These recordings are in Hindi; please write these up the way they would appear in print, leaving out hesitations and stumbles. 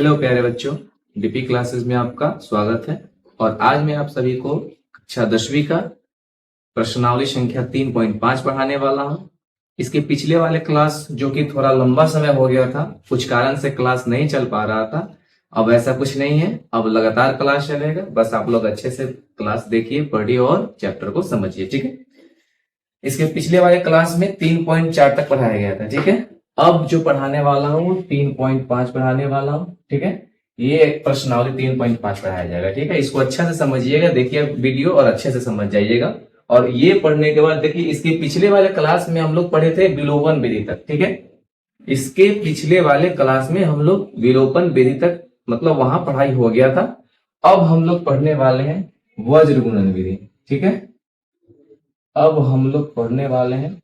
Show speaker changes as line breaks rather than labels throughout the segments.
हेलो प्यारे बच्चों, डीपी क्लासेस में आपका स्वागत है। और आज मैं आप सभी को कक्षा 10वीं का प्रश्नावली संख्या 3.5 पढ़ाने वाला हूं। इसके पिछले वाले क्लास जो कि थोड़ा लंबा समय हो गया था, कुछ कारण से क्लास नहीं चल पा रहा था। अब ऐसा कुछ नहीं है, अब लगातार क्लास चलेगा। बस आप लोग अच्छे से क्लास देखिए, पढ़िए और चैप्टर को समझिए, ठीक है। इसके पिछले वाले क्लास में 3.4 तक पढ़ाया गया था, ठीक है। अब जो पढ़ाने वाला हूँ 3.5 पढ़ाने वाला हूँ, ठीक है। ये प्रश्नावली 3.5 पढ़ाया जाएगा, ठीक है। इसको अच्छा से समझिएगा, देखिए वीडियो और अच्छे से समझ जाइएगा। और ये पढ़ने के बाद देखिए, इसके पिछले वाले क्लास में हम लोग पढ़े थे विलोपन विधि तक, ठीक है। इसके पिछले वाले क्लास में हम लोग विलोपन विधि तक, मतलब वहां पढ़ाई हो गया था। अब हम लोग पढ़ने वाले हैं वज्र गुणन विधि, ठीक है। अब हम लोग पढ़ने वाले हैं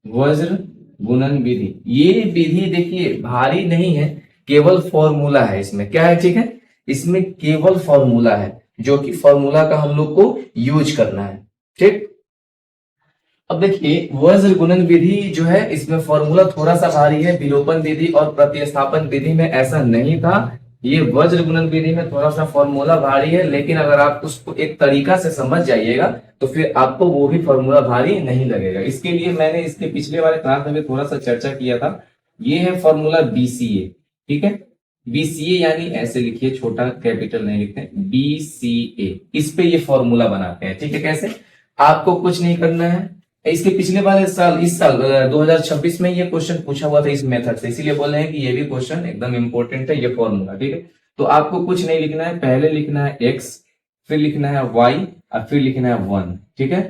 वज्र गुणन विधि। ये विधि देखिए भारी नहीं है, केवल फॉर्मूला है इसमें। क्या है, ठीक है, इसमें केवल फॉर्मूला है, जो कि फॉर्मूला का हम लोग को यूज करना है, ठीक। अब देखिए वज्र गुणन विधि जो है, इसमें फॉर्मूला थोड़ा सा भारी है। विलोपन विधि और प्रतिस्थापन विधि में ऐसा नहीं था। ये वज्र गुणन विधि में थोड़ा सा फॉर्मूला भारी है, लेकिन अगर आप उसको एक तरीका से समझ जाइएगा तो फिर आपको वो भी फॉर्मूला भारी नहीं लगेगा। इसके लिए मैंने इसके पिछले वाले क्लास में भी थोड़ा सा चर्चा किया था। ये है फॉर्मूला बीसीए, ठीक है। बीसीए यानी ऐसे लिखिए, छोटा कैपिटल नहीं लिखते, बीसीए। इस पे ये फॉर्मूला बनाते हैं, ठीक है। कैसे, आपको कुछ नहीं करना है। इसके पिछले वाले साल, इस साल 2026 में ये क्वेश्चन पूछा हुआ था इस मेथड से, इसीलिए बोल रहे हैं कि ये भी क्वेश्चन एकदम इंपॉर्टेंट है, ये फॉर्मूला, ठीक है। तो आपको कुछ नहीं लिखना है, पहले लिखना है x, फिर लिखना है y और फिर लिखना है 1, ठीक है।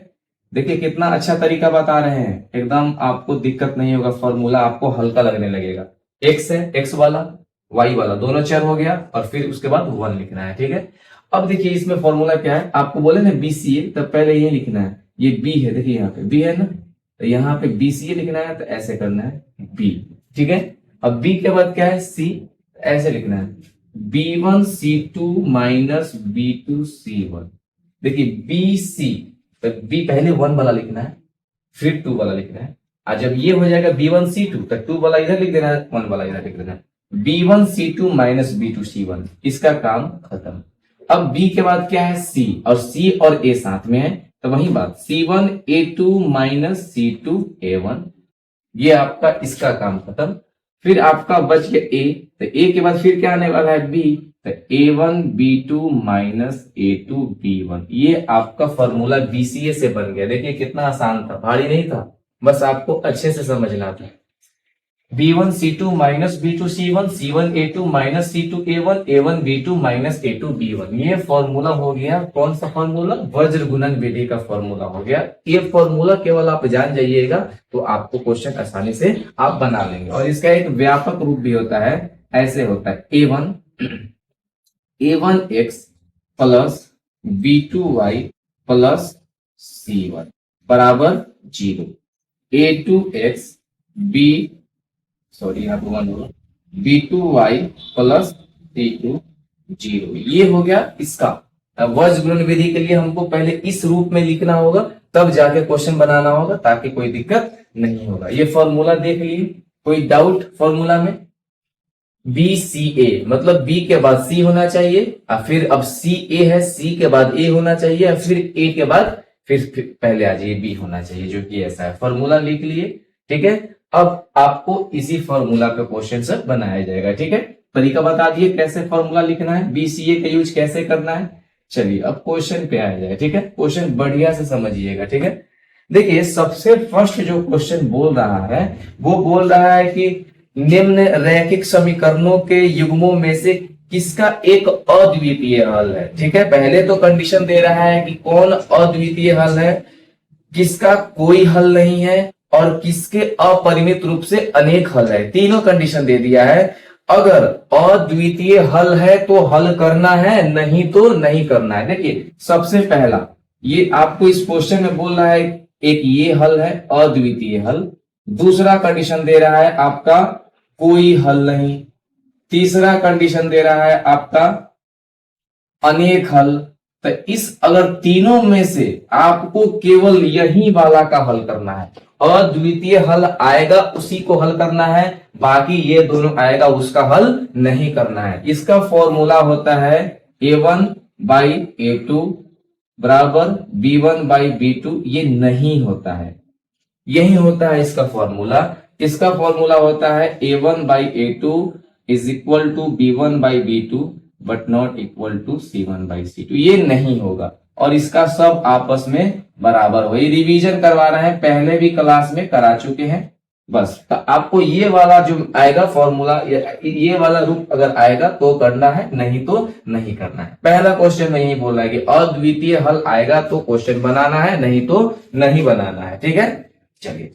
देखिए कितना अच्छा तरीका बता रहे हैं, एकदम आपको दिक्कत नहीं होगा, फॉर्मूला आपको हल्का लगने लगेगा। x है, x वाला y वाला दोनों चर हो गया, और फिर उसके बाद 1 लिखना है, ठीक है। अब देखिए इसमें फॉर्मूला क्या है, आपको बोले ना बीसीए, तब पहले ये लिखना है, ये बी है, देखिए यहाँ पे बी है ना, तो यहाँ पे बीसीए लिखना है, तो ऐसे करना है बी, ठीक है। अब बी के बाद क्या है, सी, ऐसे लिखना है B1C2 माइनस B2C1। देखिए बी सी, तो बी पहले 1 वाला लिखना है, फिर 2 वाला लिखना है। और जब ये हो जाएगा B1C2, तो 2 वाला इधर लिख देना है, 1 वाला इधर लिख देना है। B1C2 माइनस B2C1, इसका काम खत्म। अब B के बाद क्या है, C, और C और A साथ में है, तो वही बात C1A2 माइनस C2A1, ये आपका इसका काम खत्म। फिर आपका बच गया A, तो A के बाद फिर क्या आने वाला है B, तो A1B2 माइनस A2B1। ये आपका फॉर्मूला BCA से बन गया। देखिए कितना आसान था, भारी नहीं था, बस आपको अच्छे से समझना था। B1C2 minus B2C1, C1A2 minus C2A1, A1B2 minus A2B1। ये फॉर्मूला हो गया, कौन सा फॉर्मूला, वज्र गुणन विधि का फॉर्मूला हो गया। ये फॉर्मूला केवल आप जान जाइएगा तो आपको क्वेश्चन आसानी से आप बना लेंगे। और इसका एक व्यापक रूप भी होता है, ऐसे होता है A1x plus B2y plus C1 बराबर 0। A2x यहाँ पे 1 होगा, B2y प्लस C2 0। ये हो गया इसका। वज्र गुणन विधि के लिए हमको पहले इस रूप में लिखना होगा, तब जाके क्वेश्चन बनाना होगा, ताकि कोई दिक्कत नहीं होगा। ये फॉर्मूला देख लिए, कोई डाउट फॉर्मूला में। BCA मतलब B के बाद C होना चाहिए, और फिर अब CA है, C के बाद A होना चाहिए, और फिर A के बाद फिर पहले आ जाइए B होना चाहिए, जो कि ऐसा है। फॉर्मूला लिख लिए, ठीक है। अब आपको इसी फॉर्मूला पे क्वेश्चन सब बनाया जाएगा, ठीक है। तरीका बता दिए कैसे फॉर्मूला लिखना है, BCA का यूज कैसे करना है। चलिए अब क्वेश्चन पे आया जाए, ठीक है। क्वेश्चन बढ़िया से समझिएगा, ठीक है। देखिए सबसे फर्स्ट जो क्वेश्चन बोल रहा है, वो बोल रहा है कि निम्न रैखिक समीकरणों के युग्मों में से किसका एक अद्वितीय हल है, ठीक है। पहले तो कंडीशन दे रहा है कि कौन अद्वितीय हल है, किसका कोई हल नहीं है, और किसके अपरिमित रूप से अनेक हल है। तीनों कंडीशन दे दिया है। अगर अद्वितीय हल है तो हल करना है, नहीं तो नहीं करना है। देखिए सबसे पहला ये आपको इस क्वेश्चन में बोल रहा है, एक ये हल है अद्वितीय हल। दूसरा कंडीशन दे रहा है आपका कोई हल नहीं। तीसरा कंडीशन दे रहा है आपका अनेक हल। तो इस अगर तीनों में से आपको केवल यही वाला का हल करना है, अद्वितीय हल आएगा उसी को हल करना है, बाकी ये दोनों आएगा उसका हल नहीं करना है। इसका फॉर्मूला होता है a1 बाई a2 बराबर b1 बाई b2, ये नहीं होता है, यही होता है इसका फॉर्मूला। इसका फॉर्मूला होता है a1 by a2 is equal to b1 by b2 but not equal to c1 by c2, ये नहीं होगा। और इसका सब आपस में बराबर हो, ये रिवीजन करवा रहे हैं, पहले भी क्लास में करा चुके हैं। बस तो आपको ये वाला जो आएगा फॉर्मूला, ये वाला रूप अगर आएगा तो करना है, नहीं तो नहीं करना है। पहला क्वेश्चन में यही बोल रहा है कि अद्वितीय हल आएगा तो क्वेश्चन बनाना है, नहीं तो नहीं बनाना है। ठीक है, चलिए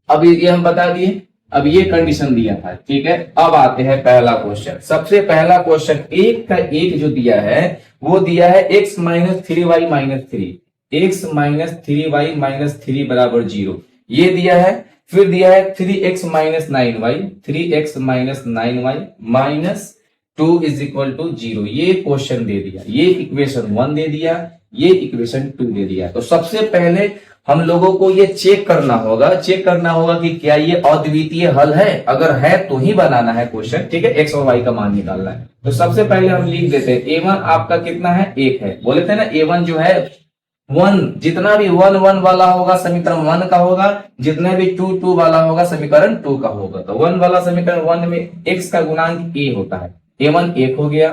अब ये हम बता दिए, अब ये कंडीशन दिया था। ठीक है, अब आते हैं पहला क्वेश्चन। सबसे पहला क्वेश्चन एक का एक जो दिया है वो दिया है x minus three y minus three, x minus three y minus three बराबर 0, ये दिया है। फिर दिया है 3x minus 9y, 3x minus 9y minus 2 is equal to 0, ये क्वेश्चन दे दिया, ये इक्वेशन 1 दे दिया, ये इक्वेशन 2 दे दिया। तो सबसे पहले हम लोगों को ये चेक करना होगा कि क्या ये अद्वितीय हल है, अगर है तो ही बनाना है क्वेश्चन। ठीक है, x और y का मान निकालना है। तो सबसे पहले हम लिख देते हैं a1 आपका कितना है, 1 है। बोले थे ना a1 जो है 1, जितना भी 1 1 वाला होगा समीकरण 1 का होगा, जितना भी 2 2 वाला होगा समीकरण 2 का होगा। तो 1 वाला समीकरण 1 में x का गुणांक a होता है, a1 1 हो गया।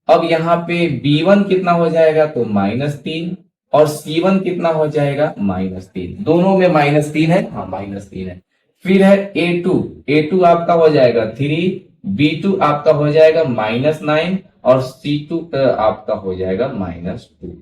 अब यहाँ पे b1 कितना हो जाएगा, तो -3, और c1 कितना हो जाएगा, -3, दोनों में -3 है, हाँ -3 है। फिर है a2 आपका हो जाएगा 3, b2 आपका हो जाएगा -9, और c2 आपका हो जाएगा -2।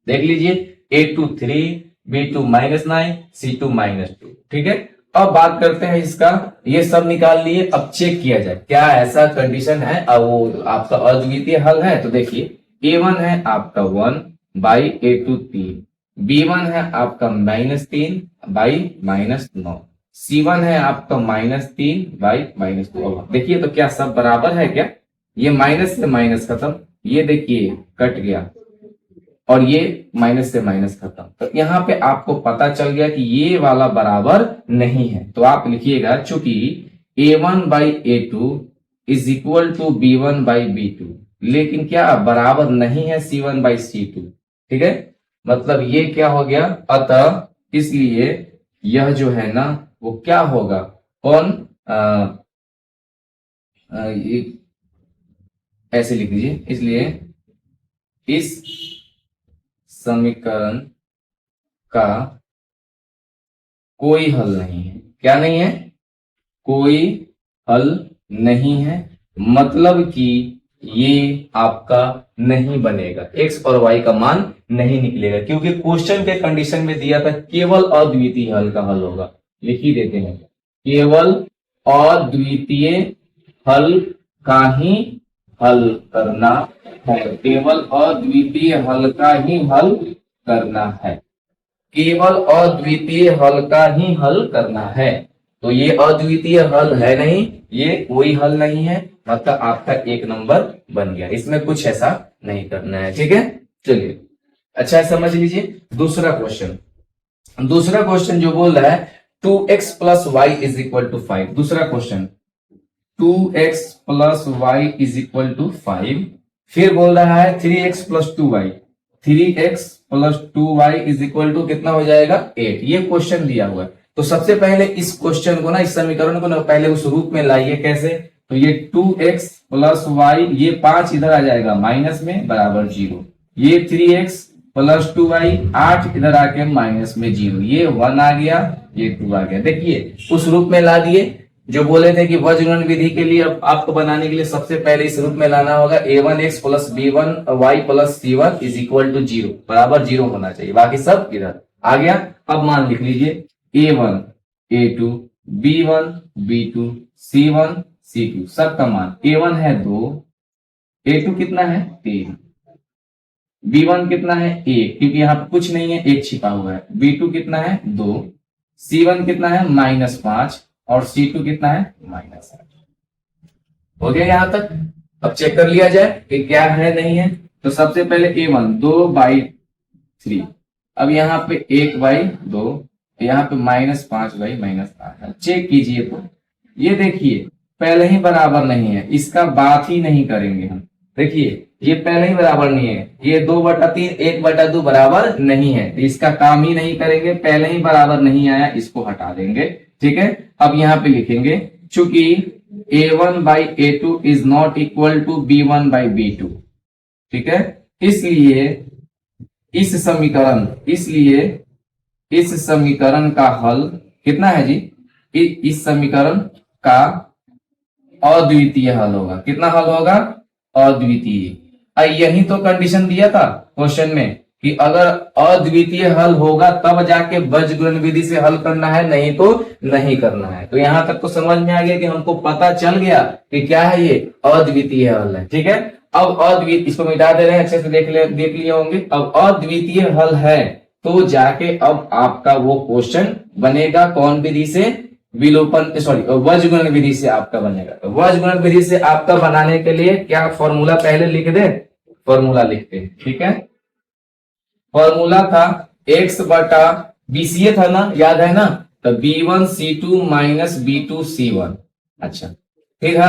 देख लीजिए a2 3, b2 -9, c2 -2। ठीक है, अब बात करते हैं इसका, ये सब निकाल लिए। अब चेक किया जाए क्या ऐसा कंडीशन है, अब वो आपका अद्वितीय हल है। तो देखिए a1 है आपका 1 बाई a2 3, b1 है आपका -3 बाई -9, c1 है आपका -3 बाई -2। देखिए तो क्या सब बराबर है क्या, ये माइनस से माइनस खत्म, ये देखिए कट गया, और ये माइनस से माइनस खत्म। तो यहाँ पे आपको पता चल गया कि ये वाला बराबर नहीं है। तो आप लिखिएगा चूंकि a1 by a2 is equal to b1 by b2, लेकिन क्या बराबर नहीं है c1 बाई c2। ठीक है, मतलब ये क्या हो गया, अतः इसलिए यह जो है ना वो क्या होगा, कौन ऐसे लिख दीजिए। इसलिए इस समीकरण का कोई हल नहीं है, क्या नहीं है, कोई हल नहीं है, मतलब कि ये आपका नहीं बनेगा, x और y का मान नहीं निकलेगा, क्योंकि क्वेश्चन के कंडीशन में दिया था केवल अद्वितीय हल का हल होगा। लिख ही देते हैं, केवल अद्वितीय हल का ही हल करना है, केवल अद्वितीय हल का ही हल करना है, केवल अद्वितीय हल का ही हल करना है। तो ये अद्वितीय हल है नहीं, ये कोई हल नहीं है, मतलब आपका 1 नंबर बन गया, इसमें कुछ ऐसा नहीं करना है। ठीक है, चलिए अच्छा समझ लीजिए। दूसरा क्वेश्चन जो बोल रहा है 2x plus y is equal to 5। दूसरा question 2x plus y is equal to 5। फिर बोल रहा है 3x plus 2y, 3x plus 2y is equal to कितना हो जाएगा 8। ये क्वेश्चन दिया हुआ है। तो सबसे पहले इस क्वेश्चन को ना, इस समीकरण को ना पहले उस रूप में लाइए। कैसे, तो ये 2x प्लस वाई, ये 5 इधर आ जाएगा माइनस में बराबर 0, ये 3x प्लस 2y 8 इधर आके माइनस में 0, ये 1 आ गया, ये 2 आ गया। देखिए उस रूप में ला दिए जो बोले थे कि वज्रगुणन विधि के लिए। अब आपको बनाने के लिए सबसे पहले इस रूप में लाना होगा, a1x plus b1y plus c1 is equal to 0, बराबर 0 होना चाहिए, बाकी सब इधर आ गया। अब मान लिख लीजिए a1 a2 b1 b2 c1 c2 सबका मान, a1 है 2, a2 कितना है 3, b1 कितना है 1, क्योंकि यहाँ पे कुछ नहीं है, 1 छिपा हुआ है, b2 कितना है 2, c1 कितना है -5, और c2 कितना है -8। हो गया यहां तक। अब चेक कर लिया जाए कि क्या है नहीं है। तो सबसे पहले a1 2/3, अब यहाँ पे 1/2, यहाँ पे -5/-8। चेक कीजिए तो ये देखिए पहले ही बराबर नहीं है, इसका बात ही नहीं करेंगे हम। देखिए ये पहले ही बराबर नहीं है, ये 2/3 1/2 बराबर नहीं है, तो इसका काम ही नहीं करेंगे, पहले ही बराबर नहीं आया, इसको हटा देंगे। ठीक है, अब यहाँ पे लिखेंगे चूंकि a1/a2 is not equal to b1/b2। ठीक है, इसलिए इस समीकरण का हल कितना है जी, इस समीकरण का अद्वितीय हल होगा। कितना हल होगा, अद्वितीय। यही तो कंडीशन दिया था क्वेश्चन में कि अगर अद्वितीय हल होगा तब जाके बीजगणित विधि से हल करना है, नहीं तो नहीं करना है। तो यहां तक तो समझ में आ गया कि हमको पता चल गया कि क्या है, ये अद्वितीय हल है। ठीक है, अब अद्वितीय, इसको मिटा दे रहे हैं, अच्छे से देख लिए होंगे। अब अद्वितीय हल है तो जाके अब आपका वो क्वेश्चन बनेगा कौन विधि से, विलोपन सॉरी बीजगणित विधि से आपका बनेगा। तो बीजगणित विधि से आपका बनाने के लिए क्या फॉर्मूला पहले लिख दे, फॉर्मूला लिखते हैं। ठीक है, फॉर्मूला था x/bca था ना, याद है ना, तो b1c2 माइनस b2c1। अच्छा, फिर है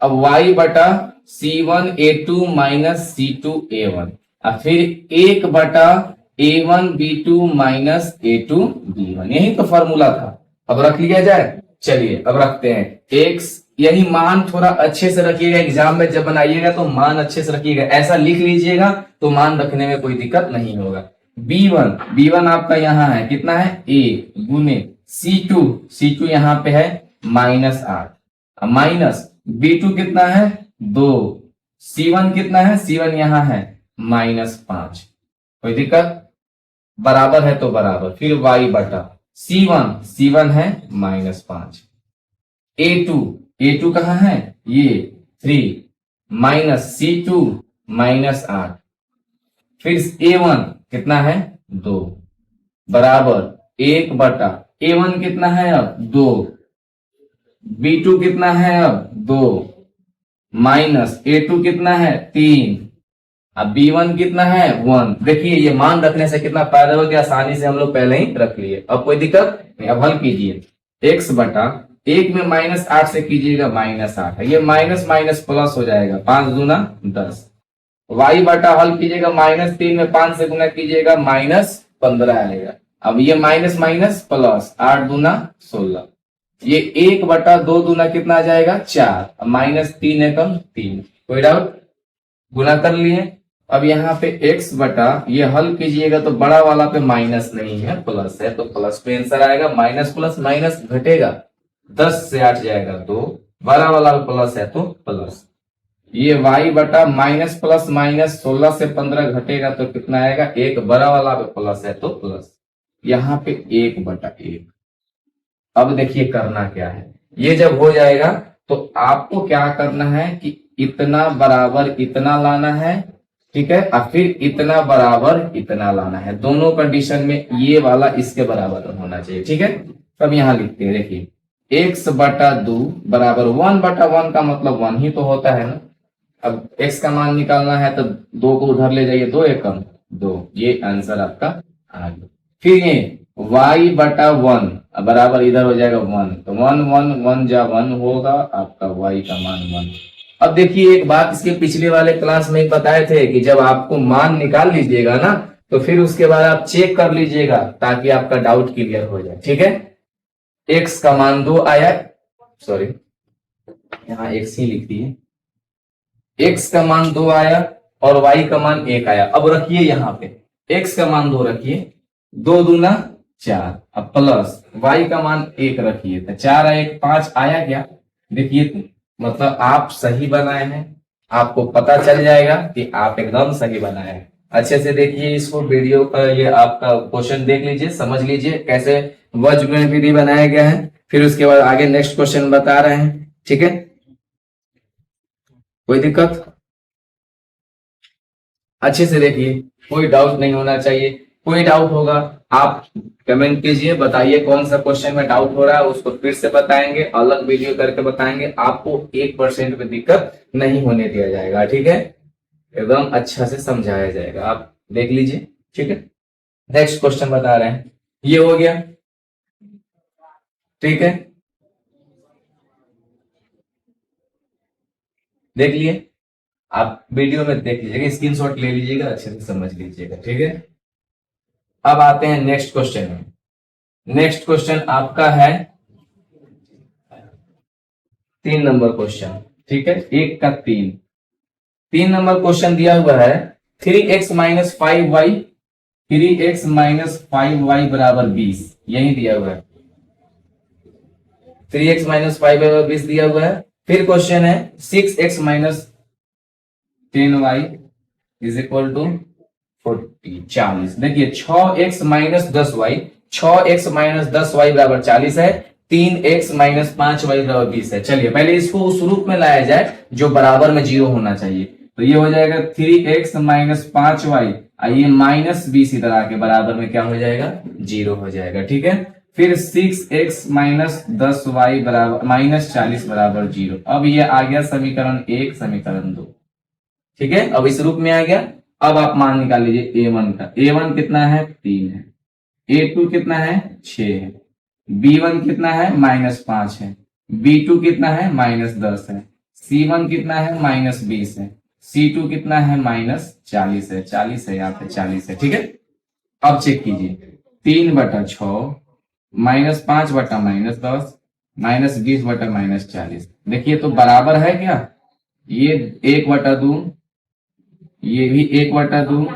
अब y/c1a2 माइनस c2a1, और फिर 1/a1b2 माइनस a2b1। यही तो फॉर्मूला था। अब रख लिया जाए, चलिए अब रखते हैं x, यही मान थोड़ा अच्छे से रखिएगा, एग्जाम में जब बनाइएगा तो मान अच्छे से रखिएगा, ऐसा लिख लीजिएगा तो मान रखने में कोई दिक्कत नहीं होगा। b1 आपका यहाँ है, कितना है, a गुने c2 यहाँ पे है -8, माइनस b2 कितना है 2, c1 कितना है, c1 यहाँ है -5। कोई दिक्कत, बराबर है तो बराबर, फिर y/c1 है -5, a2 कहाँ है, ये 3 माइनस c2 -8, फिर a1 कितना है 2 बराबर 1/a1 कितना है अब 2, b2 कितना है अब 2 माइनस a2 कितना है 3, अब b1 कितना है 1। देखिए ये मान रखने से कितना फायदा हो गया, आसानी से हम लोग पहले ही रख लिए, अब कोई दिक्कत नहीं। अब हल कीजिए, x/1 में -8 से कीजिएगा -8 है, ये माइनस माइनस प्लस हो जाएगा, 5 दूना 10। y/, हल कीजिएगा -3 में 5 से गुना कीजिएगा -15 आएगा। अब ये माइनस माइनस प्लस, 8 दूना 16, ये 1/2 दूना कितना आ जाएगा 4, -3 एकम 3। कोई डाउट, गुना कर लिए। अब यहाँ पे x/, ये हल कीजिएगा तो बड़ा वाला पे माइनस नहीं है, प्लस है, तो प्लस पे आंसर आएगा, माइनस प्लस माइनस घटेगा, 10 से 8 जाएगा 2, बड़ा वाला प्लस है तो प्लस। ये y/, माइनस प्लस माइनस 16 से 15 घटेगा तो कितना आएगा 1, बड़ा वाला पे प्लस है तो प्लस, यहाँ पे 1/1। अब देखिए करना क्या है, ये जब हो जाएगा तो आपको क्या करना है कि इतना बराबर इतना लाना है, ठीक है, और फिर इतना बराबर इतना लाना है, दोनों कंडीशन में ये वाला इसके बराबर होना चाहिए। ठीक है, तब यहां लिखते हैं, देखिए x/2 बराबर 1/1 का मतलब 1 ही तो होता है ना। अब x का मान निकालना है तो 2 को उधर ले जाइए, 2 एकम 2, ये आंसर आपका आ गया। फिर ये y/1 बराबर इधर हो जाएगा 1, तो 1 1 1 जा 1 होगा, आपका y का मान 1। अब देखिए एक बात इसके पिछले वाले क्लास में बताए थे कि जब आपको मान निकाल लीजिएगा ना तो फिर उसके बाद आप चेक कर लीजिएगा ताकि आपका डाउट क्लियर हो जाए। ठीक है, x का मान 2 आया, सॉरी यहाँ x ही लिख दिए, x का मान 2 आया और y का मान 1 आया। अब रखिए यहाँ पे x का मान 2 रखिए, 2 दूना 4, अब प्लस y का मान 1 रखिए, तो 4 1 5 आया क्या, देखिए मतलब आप सही बनाए हैं, आपको पता चल जाएगा कि आप एकदम सही बनाए हैं। अच्छे से देखिए इसको, वीडियो का ये आपका क्वेश्चन देख लीजिए, समझ लीजिए कैसे बीजगणित विधि बनाया गया है, फिर उसके बाद आगे नेक्स्ट क्वेश्चन बता रहे हैं। ठीक है, कोई दिक्कत, अच्छे से देखिए, कोई डाउट नहीं होना चाहिए। कोई डाउट होगा आप कमेंट कीजिए, बताइए कौन सा क्वेश्चन में डाउट हो रहा है, उसको फिर से बताएंगे, अलग वीडियो करके बताएंगे, आपको 1% में दिक्कत नहीं होने दिया जाएगा। ठीक है, एकदम अच्छा से समझाया जाएगा, आप देख लीजिए। ठीक है, नेक्स्ट क्वेश्चन बता रहे हैं, ये हो गया। ठीक है, देख लिए, आप वीडियो में देख लीजिएगा, स्क्रीनशॉट ले लीजिएगा, अच्छे से समझ लीजिएगा, ठीक है। अब आते हैं नेक्स्ट क्वेश्चन में। नेक्स्ट क्वेश्चन आपका है 3 नंबर क्वेश्चन, ठीक है, 1 का 3। 3 नंबर क्वेश्चन दिया हुआ है 3x minus 5y, 3x minus 5y बराबर 20, यही दिया हुआ है। 3x माइनस 5y बराबर 20 दिया हुआ है। फिर क्वेश्चन है 6x minus 10y is equal to 40। देखिए 6x minus 10y, 6x minus 10y बराबर 40 है, 3x माइनस 5y बराबर 20 है। चलिए पहले इसको उस रूप में लाया जाए जो बराबर में 0 होना चाहिए। तो ये हो जाएगा 3x माइनस 5y, ये माइनस 20 इधर आके बराबर में क्या हो जाएगा, 0 हो जाएगा, ठीक है। फिर 6x माइनस 10y बराबर माइनस 40 बराबर 0। अब ये आ गया समीकरण 1, समीकरण 2, ठीक है। अब इस रूप में आ गया। अब आप मान निकाल लीजिए a1 का। a1 कितना है, 3 है। a2 कितना है, 6 है। b1 कितना है, -5 है। b2 कितना है, -10 है। c1 कितना है, -20 है। c2 कितना है, -40 है। 40 है, यहाँ पे 40 है, ठीक है। अब चेक कीजिए, 3/6 -5/-10 -20/-40। देखिए तो बराबर है क्या, ये 1/2, ये भी 1/2,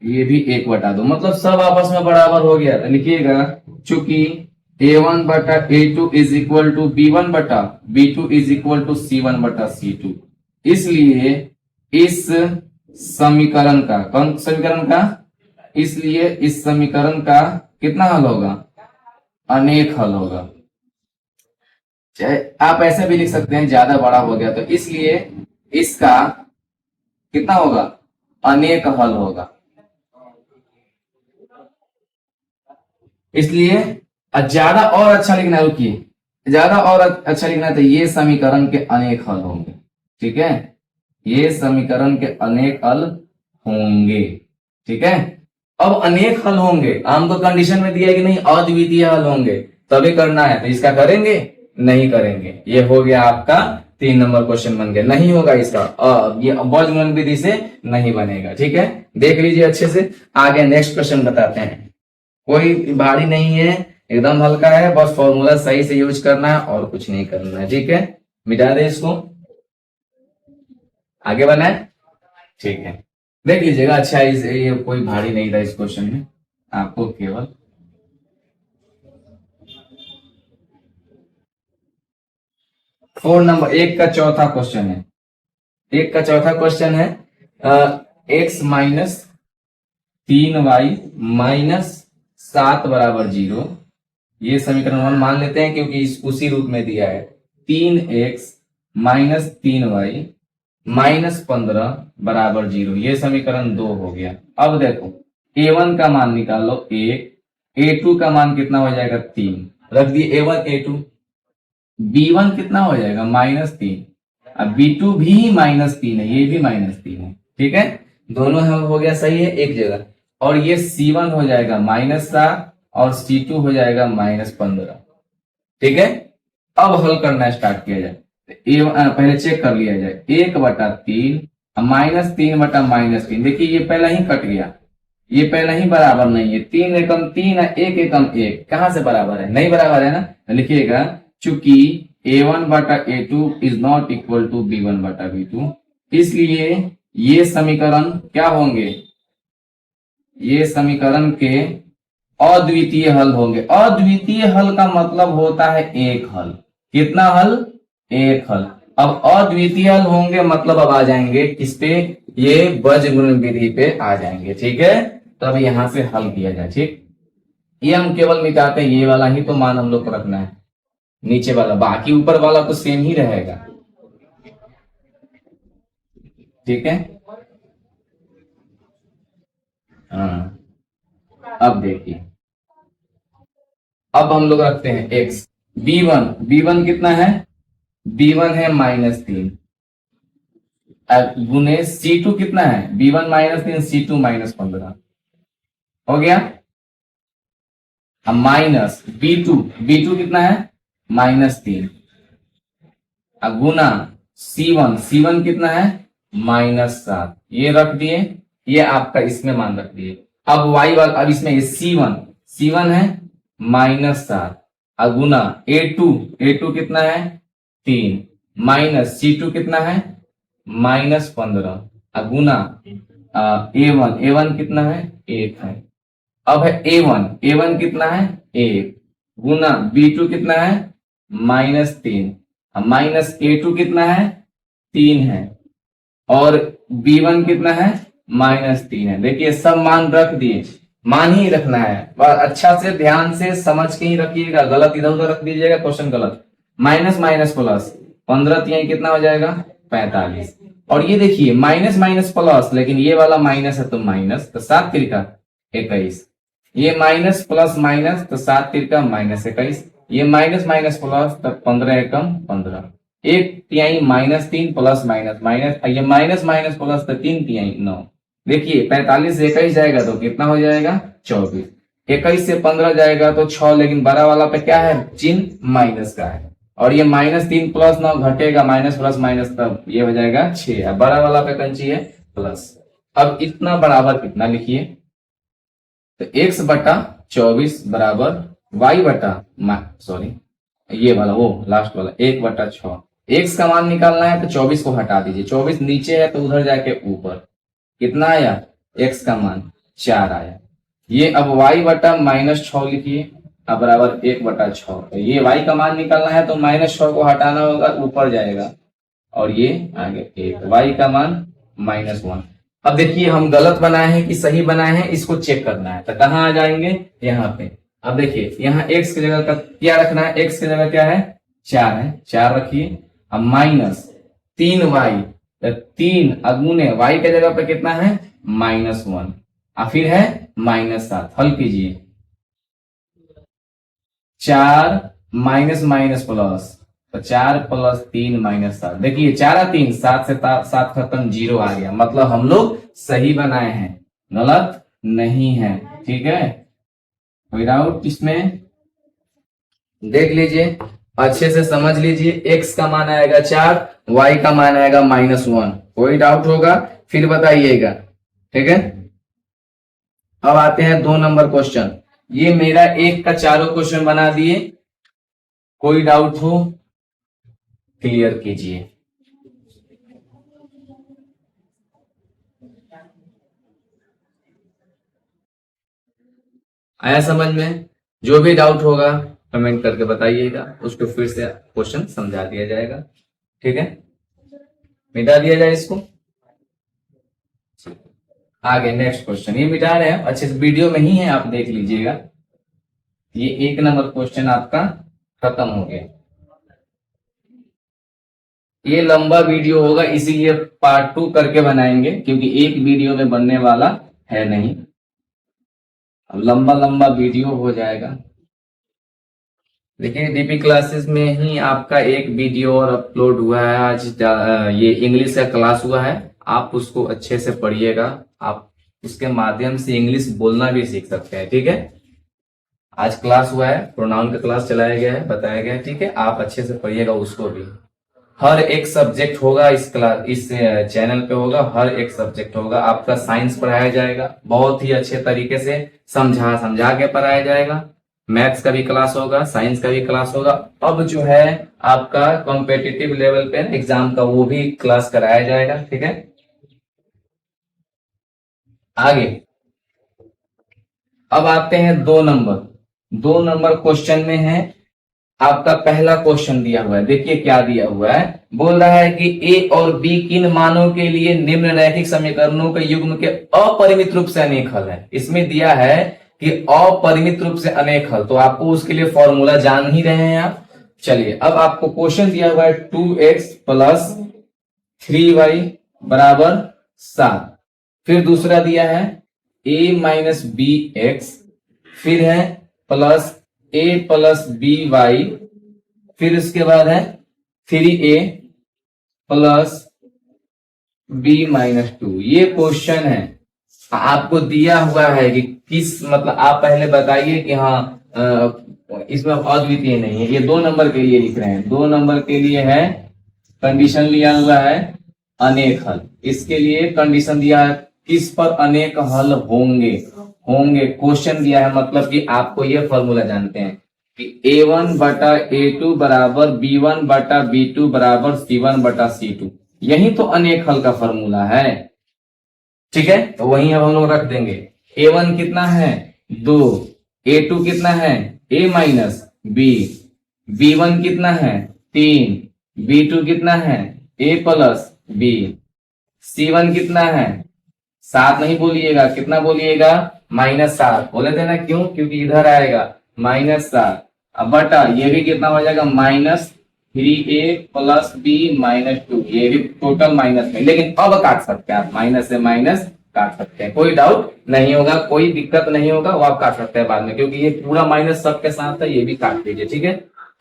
ये भी 1/2, मतलब सब आपस में बराबर हो गया। तो लिखिएगा चूंकि a1/a2 is equal to b1/b2 is equal to c1/c2, इसलिए इस समीकरण का, कौन समीकरण का, इसलिए इस समीकरण का कितना हल होगा, अनेक हल होगा। चाहे आप ऐसे भी लिख सकते हैं, ज्यादा बड़ा हो गया तो इसलिए इसका कितना होगा, अनेक हल होगा। इसलिए ज्यादा और अच्छा लिखना, रुकिए, ज्यादा और अच्छा लिखना है तो ये समीकरण के अनेक हल होंगे, ठीक है। ये समीकरण के अनेक हल होंगे, ठीक है। अब अनेक हल होंगे, हमको कंडीशन में दिया है कि नहीं अद्वितीय हल होंगे, तभी करना है, तो इसका करेंगे, नहीं करेंगे। ये हो गया आपका 3 नंबर क्वेश्चन बन गया। नहीं होगा इसका, ये बोल्ट्जमैन विधि से नहीं बनेगा, ठीक है। देख लीजिए अच्छे से। आगे नेक्स्ट क्वेश्चन बताते हैं। कोई भारी नहीं है, एकदम हल्का है, बस फॉर्मूला सही से यूज करना है और कुछ नहीं करना है, ठीक है। मिटा दे इसको, आगे बढ़ना है, ठीक है। देख लीजिएगा, अच्छा ये कोई भारी नहीं था इस क्वेश्चन में, आपको केवल 4 नंबर 1 का चौथा क्वेश्चन है। 1 का चौथा क्वेश्चन है x माइनस 3y माइनस 7 बराबर 0। ये समीकरण 1 मान लेते हैं क्योंकि उसी रूप में दिया है। 3x माइनस 3y माइनस 15 बराबर 0, ये समीकरण 2 हो गया। अब देखो a1 का मान निकालो 1, a2 का मान कितना हो जाएगा, 3, रख दिए a1 a2। b1 कितना हो जाएगा, -3, अब b2 भी -3 है, ये भी -3 है, ठीक है। दोनों हो गया सही है एक जगह। और ये c1 हो जाएगा -7 और c2 हो जाएगा -15, ठीक है। अब हल करना स्टार्ट किया जाए। पहले चेक कर लिया जाए, 1/3 -3/-3। देखिए ये पहला ही कट गया, ये पहला ही बराबर नहीं है। 3 एकम 3 है, 1 एकम 1, कहां से बराबर है, नहीं बराबर है ना। तो लिखिएगा चूंकि a1/a2 is not equal to b1/b2, इसलिए ये समीकरण क्या होंगे, ये समीकरण के अद्वितीय हल होंगे। अद्वितीय हल का मतलब होता है एक हल। कितना हल, एक हल। अब अद्वितीय हल होंगे मतलब अब आ जाएंगे किस पे, ये बीजगणित विधि पे आ जाएंगे, ठीक है। तब यहां से हल किया जाए, ठीक। ये हम केवल मिटाते हैं, ये वाला ही तो मान हम लोग को रखना है, नीचे वाला, बाकी ऊपर वाला तो सेम ही रहेगा, ठीक है। हाँ अब देखिए, अब हम लोग रखते हैं x, b1 कितना है, b1 है -3 गुने c2 कितना है, b1 -3 c2 -15 हो गया। अब माइनस b2 कितना है, -3 गुना C1 कितना है -7, ये रख दिए, ये आपका इसमें मान रख दिए। अब y वाला, अब इसमें C1 है -7 गुना A2 कितना है 3 माइनस C2 कितना है -15 गुना A1 कितना है 1 है। अब है A1 कितना है 1 गुना B2 कितना है -3 माइनस A2 कितना है 3 है और B1 कितना है -3 है। देखिए सब मान रख दिए, मान ही रखना है, अच्छा से ध्यान से समझ के ही रखिएगा, गलत इधर उधर रख दीजिएगा, क्वेश्चन गलत। माइनस माइनस प्लस 15 3 कितना हो जाएगा 45। और ये देखिए माइनस माइनस प्लस, लेकिन ये वाला माइनस है तो माइनस, तो 7 तिरका 21, ये माइनस प्लस माइनस तो 7 तिरका -21, ये माइनस माइनस प्लस तो 15 एकम 15, 1 तिहाई -3 प्लस माइनस माइनस, ये माइनस माइनस प्लस तो 3 तिहाई 9। देखिए 45 से 21 जाएगा तो कितना हो जाएगा 24, 21 से 15 जाएगा तो 6, लेकिन बड़ा वाला पे क्या है चिन्ह माइनस का है, और ये -3 प्लस 9 घटेगा, माइनस प्लस माइनस, तब ये हो जाएगा 6, बड़ा वाला पे कंची है प्लस। अब इतना बराबर कितना लिखिए, तो x बटा 24 बराबर y बटा सॉरी ये वाला वो लास्ट वाला 1 बटा 6। x का मान निकालना है तो 24 को हटा दीजिए, 24 नीचे है तो उधर जाके ऊपर, कितना आया x का मान 4 आया। ये अब y बटा -6 लिखिए, अब बराबर 1 बटा 6, तो ये y का मान निकालना है तो -6 को हटाना होगा, ऊपर जाएगा, और ये आगे 1, y का मान -1। अब देखिए हम गलत बनाए हैं कि सही बनाए हैं, इसको चेक करना है, तो कहाँ आ जाएंगे यहाँ पे। अब देखिए यहाँ x की जगह का क्या रखना है, x की जगह क्या है 4 है, 4 रखिए। अब -3y, 3 अगुने y के जगह पे कितना है -1, और फिर है -7, हल कीजिए। 4 माइनस माइनस प्लस, तो 4 प्लस 3 -7, देखिए 4 और 3 7 से 7 खत्म, 0 आ गया, मतलब हम लोग सही बनाए हैं, गलत नहीं है। ठीक है, कोई डाउट इसमें देख लीजिए, अच्छे से समझ लीजिए। x का मान आएगा 4, y का मान आएगा -1, कोई डाउट होगा फिर बताइएगा। ठीक है, अब आते हैं 2 नंबर क्वेश्चन। ये मेरा 1 का चारों क्वेश्चन बना दिए, कोई डाउट हो क्लियर कीजिए। आया समझ में? जो भी डाउट होगा कमेंट करके बताइएगा, उसको फिर से क्वेश्चन समझा दिया जाएगा। ठीक है, मिटा दिया जाए इसको। आगे नेक्स्ट क्वेश्चन, ये मिटा रहे हैं, अच्छे से वीडियो में ही है, आप देख लीजिएगा। ये 1 नंबर क्वेश्चन आपका खत्म हो गया। ये लंबा वीडियो होगा, इसीलिए पार्ट 2 करके बनाएंगे, क्योंकि एक वीडियो में बनने वाला है नहीं, अब लंबा लंबा वीडियो हो जाएगा। देखिए डीपी क्लासेस में ही आपका एक वीडियो और अपलोड हुआ है आज, ये इंग्लिश का क्लास हुआ है, आप उसको अच्छे से पढ़िएगा, आप उसके माध्यम से इंग्लिश बोलना भी सीख सकते हैं। ठीक है, आज क्लास हुआ है, प्रोनाउन का क्लास चलाया गया है, बताया गया है। ठीक है, आप अच्छे से पढ़िएगा उसको भी। हर एक सब्जेक्ट होगा इस क्लास, इस चैनल पे होगा, हर एक सब्जेक्ट होगा। आपका साइंस पढ़ाया जाएगा, बहुत ही अच्छे तरीके से समझा के पढ़ाया जाएगा। मैथ्स का भी क्लास होगा, साइंस का भी क्लास होगा। अब जो है आपका कॉम्पिटिटिव लेवल पे एग्जाम का वो भी क्लास कराया जाएगा। ठीक है, आगे अब आते हैं 2 नंबर क्वेश्चन में है आपका पहला क्वेश्चन दिया हुआ है। देखिए क्या दिया हुआ है, बोल रहा है कि a और b किन मानों के लिए निम्न रैखिक समीकरणों के युग्म के अपरिमित रूप से अनेक हल है। इसमें दिया है कि अपरिमित रूप से अनेक हल, तो आपको उसके लिए फॉर्मूला जान ही रहे हैं आप। चलिए, अब आपको क्वेश्चन दिया हुआ है 2x प्लस 3y बराबर 7, फिर दूसरा दिया है a माइनस बी एक्स, फिर है plus a plus b y, फिर उसके बाद है 3a प्लस b माइनस 2। ये क्वेश्चन है, आपको दिया हुआ है कि किस, मतलब आप पहले बताइए कि हाँ इसमें अद्वितीय नहीं है। ये 2 नंबर के लिए लिख रहे हैं, 2 नंबर के लिए है कंडीशन लिया हुआ है अनेक हल, इसके लिए कंडीशन दिया है किस पर अनेक हल होंगे। होंगे क्वेश्चन दिया है, मतलब कि आपको ये फॉर्मूला जानते हैं कि a1 बटा a2 बराबर b1 बटा b2 बराबर c1 बटा c2, यही तो अनेक हल का फॉर्मूला है। ठीक है, तो वही अब हम लोग रख देंगे। a1 कितना है 2, a2 कितना है a माइनस b, b1 कितना है 3, b2 कितना है a प्लस b, c1 कितना है 7 नहीं बोलिएगा, कितना बोलिएगा -7 बोले थे ना, क्यों, क्योंकि इधर आएगा -7। अब बटा ये भी कितना हो जाएगा -3a प्लस b -2, ये भी टोटल माइनस में, लेकिन अब काट सकते हैं आप, माइनस से माइनस काट सकते हैं, कोई डाउट नहीं होगा, कोई दिक्कत नहीं होगा, वो आप काट सकते हैं बाद में, क्योंकि ये पूरा माइनस सबके साथ है, ये भी काट लीजिए। ठीक है,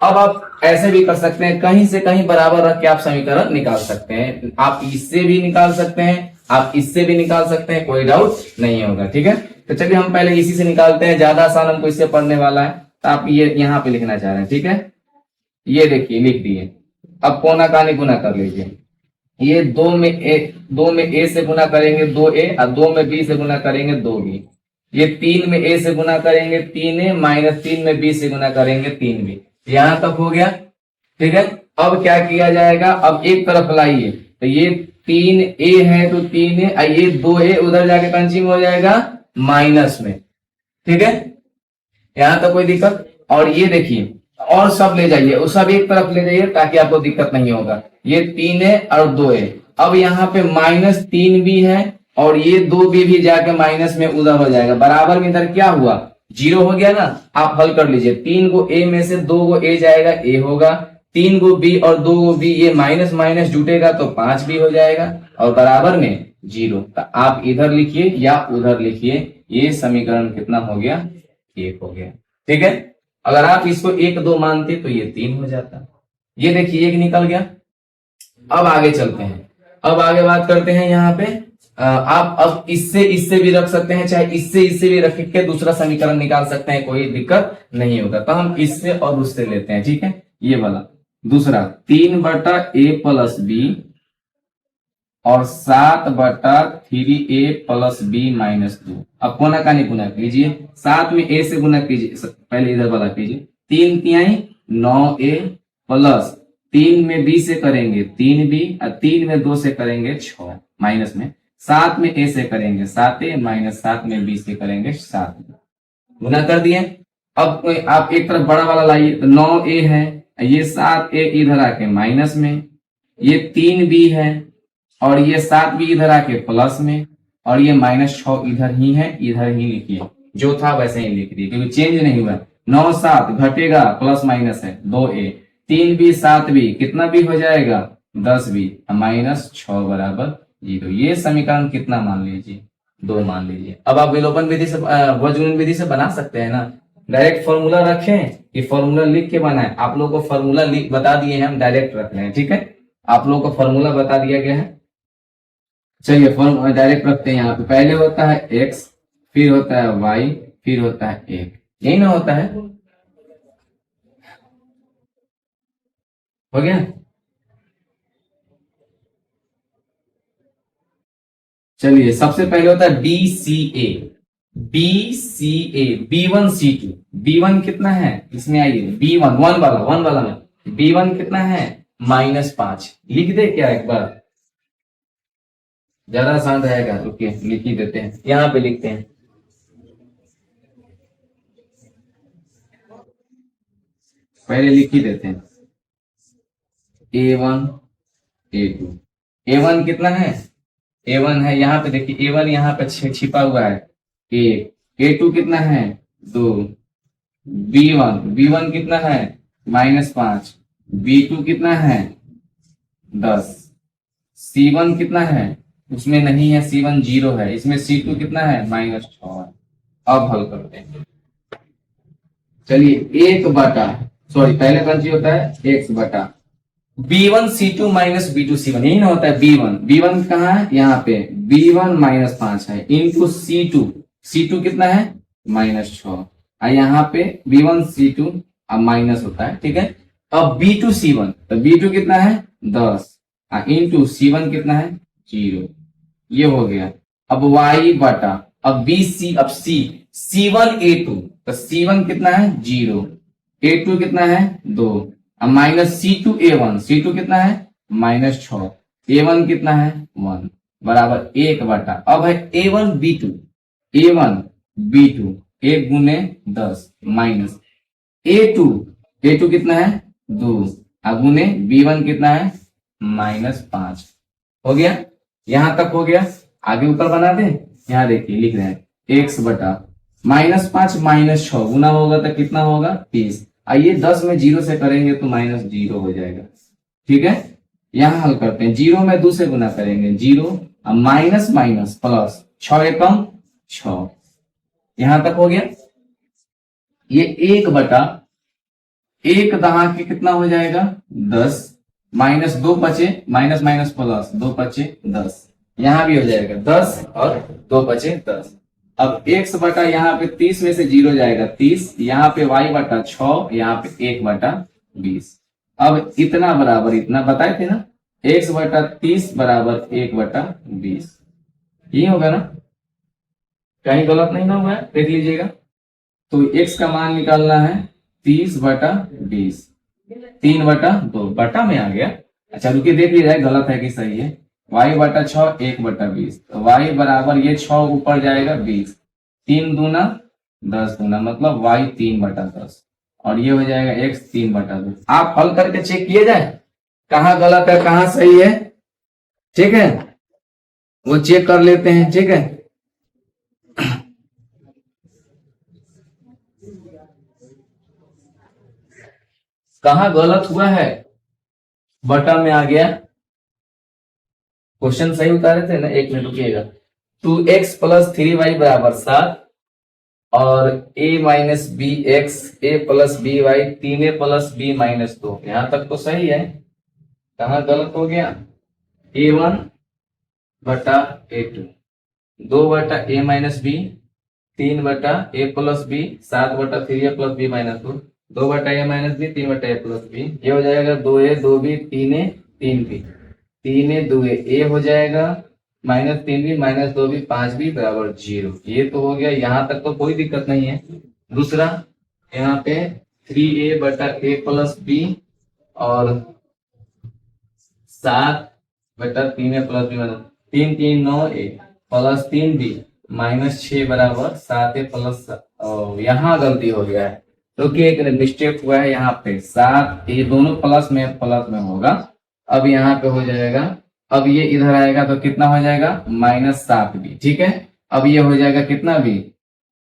अब आप ऐसे भी कर सकते हैं, कहीं से कहीं बराबर रख के आप समीकरण निकाल सकते हैं, आप इससे भी निकाल सकते हैं, आप इससे भी निकाल सकते हैं, कोई डाउट नहीं होगा। ठीक है, तो चलिए हम पहले इसी से निकालते हैं, ज्यादा आसान हमको इससे पढ़ने वाला है, तो आप ये यहाँ पे लिखना चाह रहे हैं। ठीक है, ये देखिए लिख दिए, अब कोना कानी गुना कर लीजिए, ये 2 में a से गुना करेंगे 2a, और 2 में b से गुना करेंगे 2b, ये 3 में a से गुना करेंगे 3a, -3 में b से गुना करेंगे 3b, यहां तक हो गया। ठीक है, अब क्या किया जाएगा, अब एक तरफ लाइए, तो ये 3a है तो 3a, ये 2a उधर जाके कंज्यूम हो जाएगा माइनस में। ठीक है, यहां तक कोई दिक्कत। और ये देखिए, और सब ले जाइए, वो सब एक तरफ ले जाइए ताकि आपको दिक्कत नहीं होगा, ये 3a और 2a, अब यहाँ पे -3 भी है और ये 2b भी जाके माइनस में उधर हो जाएगा, बराबर में इधर क्या हुआ 0 हो गया ना। आप हल कर लीजिए, 3 को a में से 2 को a जाएगा, a होगा, 3 को b और 2 को b, ये माइनस माइनस जुटेगा तो 5 भी हो जाएगा, और बराबर में 0। तो आप इधर लिखिए या उधर लिखिए, ये समीकरण कितना हो गया 1 हो गया। ठीक है, अगर आप इसको 1 2 मानते तो ये 3 हो जाता, ये देखिए 1 निकल गया। अब आगे चलते हैं, अब आगे बात करते हैं यहाँ पे, आप अब इससे भी रख सकते हैं, चाहे इससे भी रख के दूसरा समीकरण निकाल सकते हैं, कोई दिक्कत नहीं होगा। तो हम इससे और उससे लेते हैं। ठीक है, ये वाला दूसरा 3 बटा a प्लस बी और 7 बटा 3a प्लस b माइनस 2। अब कोना कानी गुना कीजिए, 7 में a से गुना कीजिए, पहले इधर वाला कीजिए, 3 तिहाई 9a प्लस 3 में b से करेंगे 3b, और 3 में 2 से करेंगे 6 माइनस में, 7 में a से करेंगे 7a माइनस 7 में b से करेंगे 7, गुना कर दिए। अब आप एक तरफ बड़ा वाला लाइए, तो 9a है, ये 7a इधर आके माइनस में, ये 3b है और ये 7b इधर आके प्लस में, और ये -6 इधर ही है, इधर ही लिखिए, जो था वैसे ही लिख दिए क्योंकि चेंज नहीं हुआ। 9 7 घटेगा, प्लस माइनस है 2a, 3b 7b कितना भी हो जाएगा 10b, -6 बराबर 0। ये समीकरण कितना मान लीजिए 2 मान लीजिए। अब आप विलोपन विधि से वज्रगुणन विधि से बना सकते हैं ना, डायरेक्ट फॉर्मूला रखें कि फॉर्मूला लिख के बनाए, आप लोगों को फॉर्मूला बता दिए हैं, हम डायरेक्ट रख रहे हैं। ठीक है, आप लोगों को फॉर्मूला बता दिया गया है, चलिए फॉर्मूला डायरेक्ट रखते हैं। यहाँ पे पहले होता है x, फिर होता है y, फिर होता है 1, यही ना होता है, हो गया। चलिए सबसे पहले होता है BCA, BCA B1 C2, B1 कितना है इसमें आइए, B1 वन वाला में B1 कितना है -5, लिख दे क्या एक बार, ज्यादा आसान रहेगा, रुकिए लिख ही देते हैं, यहां पे लिखते हैं, पहले लिख ही देते हैं A1 A2, A1 कितना है, A1 है यहाँ पे देखिए, A1 यहाँ पे छिपा हुआ है 1, A2 कितना है 2, B1 कितना है -5, B2 कितना है 10, C1 कितना है, उसमें नहीं है, C1 0 है, इसमें C2 कितना है -6। अब हल करते हैं, चलिए 1 बटा, सॉरी पहले कौन सी होता है x बटा B1 C2 minus B2 C1, यही ना होता है B1 कहाँ है यहाँ पे, B1 -5 है इंटू C2 कितना है -6, और यहाँ पे B1 C2 अब माइनस होता है। ठीक है, अब B2 C1, तो B2 कितना है 10 इंटू C1 कितना है 0, ये हो गया। अब y बटा, अब BC, अब C1 A2, तो C1 कितना है 0, A2 कितना है 2, अब माइनस C2 A1, C2 कितना है -6, A1 कितना है 1, बराबर 1 बटा, अब है A1 B2, A1 B2 1 गुने 10 माइनस A2 कितना है 2, अब गुने B1 कितना है -5। हो गया, यहां तक हो गया। आगे ऊपर बना दे, यहां देखिए लिख रहे हैं x बटा -5 -6 गुना होगा तो कितना होगा 30। आइए 10 में 0 से करेंगे तो -0 हो जाएगा। ठीक है, यहां हल करते हैं, 0 में 2 से गुना करेंगे 0, अब माइनस माइनस प्लस 6 एकम 6, यहां तक हो गया। ये 1 बटा 1 दहा के कितना हो जाएगा 10, माइनस 2 बचे, माइनस माइनस प्लस 2 बचे 10, यहां भी हो जाएगा 10 और 2 बचे 10। अब x बटा यहाँ पे 30 में से 0 जाएगा 30, यहाँ पे y बटा 6, यहाँ पे 1 बटा 20। अब इतना बराबर इतना बताए थे ना, x बटा 30 बराबर 1 बटा 20, ये होगा ना, कहीं गलत नहीं ना हुआ है, देख लीजिएगा। तो x का मान निकालना है 30 बटा 20, 3 बटा 2 बटा में आ गया। अच्छा रुकिए देख लीजिए गलत है कि सही है। y बटा 6 1 बटा 20, तो y बराबर ये 6 ऊपर जाएगा 20, 3 दूना 10 दूना मतलब y 3 बटा 10, और ये हो जाएगा x 3 बटा 2। आप हल करके चेक किए जाए कहाँ गलत है कहाँ सही है, ठीक है, वो चेक कर लेते हैं। ठीक है, कहाँ गलत हुआ है, बटा में आ गया। क्वेश्चन सही उतारे थे ना, एक मिनट रुकिएगा। 2x प्लस 3y बराबर 7 और a minus b x a plus b y 3a plus b minus 2, यहां तक तो सही है। कहाँ गलत हो गया, a1 बटा a2, 2 बटा a माइनस बी, 3 बटा a प्लस बी, 7 बटा 3a प्लस बी माइनस 2, 2 बटा a माइनस बी, 3 बटा a प्लस बी, ये हो जाएगा 2a 2b 3a 3b, 3a 2a a हो जाएगा minus 3b minus 2b 5b बराबर 0। ये तो हो गया, यहां तक तो कोई दिक्कत नहीं है। दूसरा यहाँ पे 3a बटा a प्लस बी और 7 बटा 3a plus b minus 3 3 9a plus 3b minus 6 बराबर 7a प्लस, यहाँ गलती हो गया है क्योंकि एक मिस्टेक हुआ है यहाँ पे, 7 ये दोनों प्लस में होगा। अब यहाँ पे हो जाएगा, अब ये इधर आएगा तो कितना हो जाएगा -7b। ठीक है, अब ये हो जाएगा कितना भी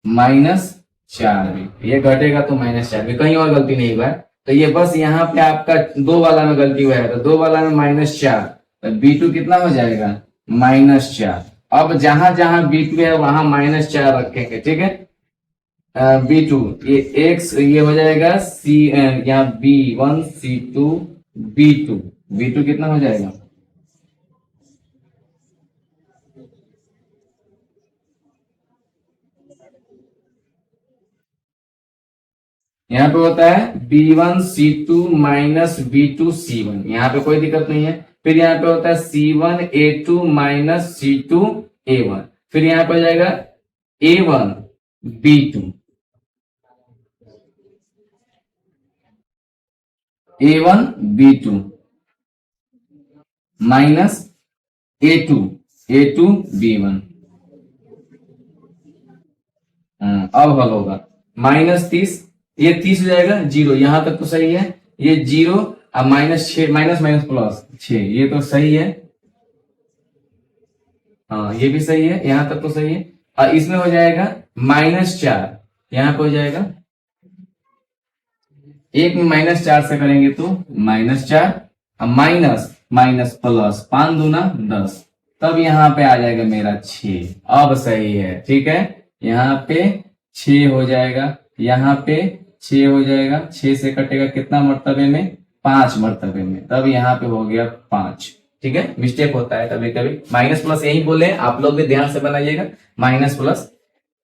-4b, ये घटेगा तो -4b, कहीं और गलती नहीं हुआ है। तो ये बस यहाँ पे आपका 2 वाला में गलती हुआ है, तो 2 वाला में -4, तो b2 कितना हो जाएगा -4। अब जहां जहां b2 है वहां -4 रखेंगे। ठीक है, b2 ये x ये हो जाएगा c, यहाँ b1 c2 b2 कितना हो जाएगा, यहाँ पे होता है b1 c2 minus b2 c1, यहाँ पे कोई दिक्कत नहीं है। फिर यहाँ पे होता है c1 a2 minus c2 a1, फिर यहाँ पे हो जाएगा a1 b2 a1 b2 minus a2 b1। अब हल होगा -30, ये 30 हो जाएगा 0, यहां तक तो सही है। ये 0 अब -6 माइनस माइनस प्लस 6, ये तो सही है। हाँ ये भी सही है, यहां तक तो सही है। और इसमें हो जाएगा -4, यहाँ पे हो जाएगा, एक में -4 से करेंगे तो -4, माइनस माइनस प्लस 5 दूना 10, तब यहाँ पे आ जाएगा मेरा 6। अब सही है, ठीक है, यहाँ पे 6 हो जाएगा, यहाँ पे 6 हो जाएगा, 6 से कटेगा कितना मर्तबे में 5 मर्तबे में, तब यहाँ पे हो गया 5। ठीक है, मिस्टेक होता है कभी कभी, माइनस प्लस यही बोले, आप लोग भी ध्यान से बनाइएगा, माइनस प्लस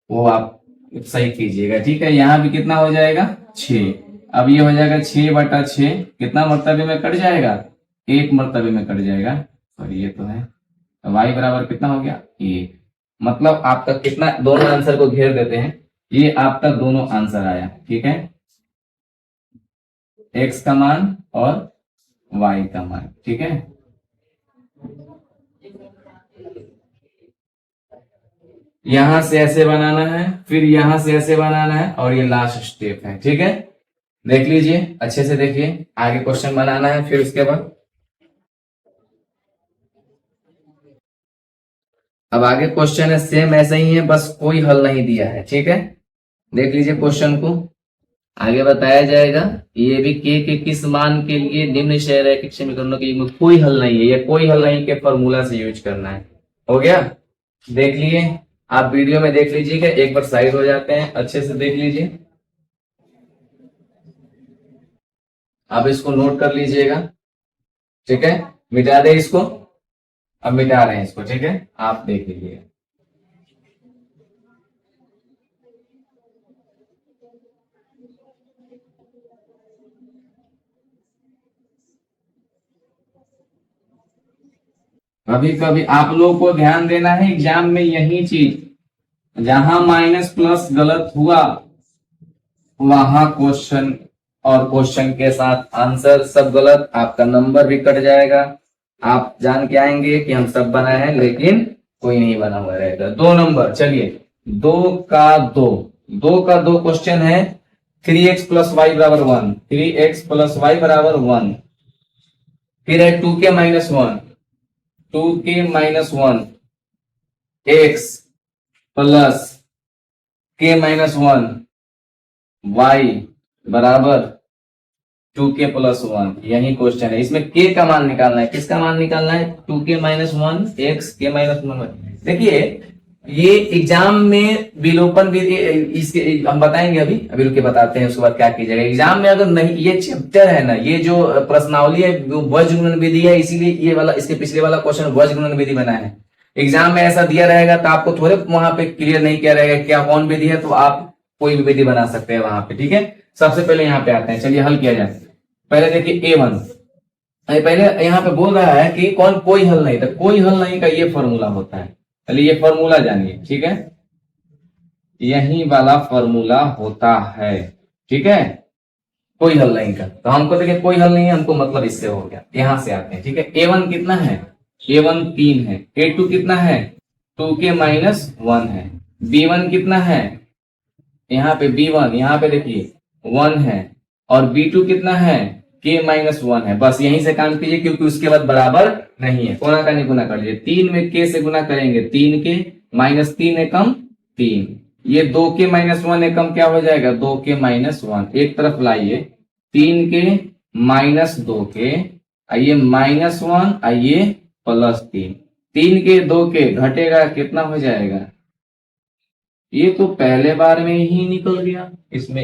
वो आप सही कीजिएगा। ठीक है, यहाँ भी कितना हो जाएगा 6, अब ये हो जाएगा 6 बटा 6, कितना मर्तबे में कट जाएगा एक मर्तबे में कट जाएगा, और ये तो है y बराबर कितना हो गया 1। मतलब आपका कितना, दोनों आंसर को घेर देते हैं, ये आपका दोनों आंसर आया, ठीक है, x का मान और y का मान, ठीक है। यहां से ऐसे बनाना है, फिर यहां से ऐसे बनाना है, और ये लास्ट स्टेप है, ठीक है। देख लीजिए, अच्छे से देखिए, आगे क्वेश्चन बनाना है फिर उसके बाद। अब आगे क्वेश्चन है सेम ऐसा ही है, बस कोई हल नहीं दिया है, ठीक है। देख लीजिए क्वेश्चन को, आगे बताया जाएगा, ये भी के किस मान के लिए निम्न रैखिक समीकरणों के युग्म, कोई हल नहीं है, ये कोई हल नहीं के फॉर्मूला से यूज करना है। हो गया, देख लिए, आप वीडियो में देख लीजिएगा, एक बार साइड हो जाते हैं, अच्छे से देख लीजिए, आप इसको नोट कर लीजिएगा, ठीक है। मिटा दे इसको, अब मिटा रहे हैं इसको, ठीक है, आप देख लीजिएगा। कभी कभी आप लोग को ध्यान देना है एग्जाम में, यही चीज, जहां माइनस प्लस गलत हुआ वहां क्वेश्चन और क्वेश्चन के साथ आंसर सब गलत, आपका नंबर भी कट जाएगा। आप जान के आएंगे कि हम सब बनाए हैं, लेकिन कोई नहीं बना हुआ रहेगा। 2 नंबर, चलिए 2 का 2 क्वेश्चन है। 3x प्लस वाई बराबर 1, 3x प्लस वाई बराबर 1, फिर है 2k minus 1, 2k minus 1 x plus k minus 1 y बराबर 2k प्लस 1, यही क्वेश्चन है। इसमें k का मान निकालना है, किसका मान निकालना है, 2k minus 1 x, k minus 1। देखिए ये एग्जाम में विलोपन विधि, इसके हम बताएंगे, अभी रुके बताते हैं, उसके बाद क्या कीजिएगा। एग्जाम में अगर नहीं, ये चैप्टर है ना, ये जो प्रश्नावली है वज्र गुणन विधि है, इसीलिए ये वाला, इसके पिछले वाला क्वेश्चन वज्र गुणन विधि बना है। एग्जाम में ऐसा दिया रहेगा तो आपको थोड़े वहां पे क्लियर नहीं किया रहेगा क्या कौन विधि है, तो आप कोई भी विधि बना सकते हैं वहां पे, ठीक है। सबसे पहले यहाँ पे आते हैं, चलिए हल किया जाए। पहले देखिए A1, पहले यहाँ पे बोल रहा है कि कौन कोई हल नहीं, तो कोई हल नहीं का ये फॉर्मूला होता है। चलिए ये फॉर्मूला जानिए, ठीक है, यही वाला फॉर्मूला होता है, ठीक है, कोई हल नहीं का। तो हमको देखिए कोई हल नहीं है, हमको मतलब इससे हो गया। यहां से आते हैं, ठीक है। A1 कितना है, A1 3 है। A2 कितना है, 2k माइनस 1 है। B1 कितना है, यहाँ पे B1, यहाँ पे देखिए 1 है, और B2 कितना है, k माइनस 1 है। बस यहीं से काम कीजिए, क्योंकि उसके बाद बराबर नहीं है, कोना का नहीं गुना कर लीजिए। 3 में k से गुना करेंगे 3k माइनस 3 एकम 3, ये 2k माइनस 1 एकम क्या हो जाएगा, 2k माइनस 1, एक तरफ लाइए, 3k माइनस 2k, आइए माइनस 1, आइए प्लस 3, 3k 2k घटेगा, कितना हो जाएगा, ये तो पहले बार में ही निकल गया। इसमें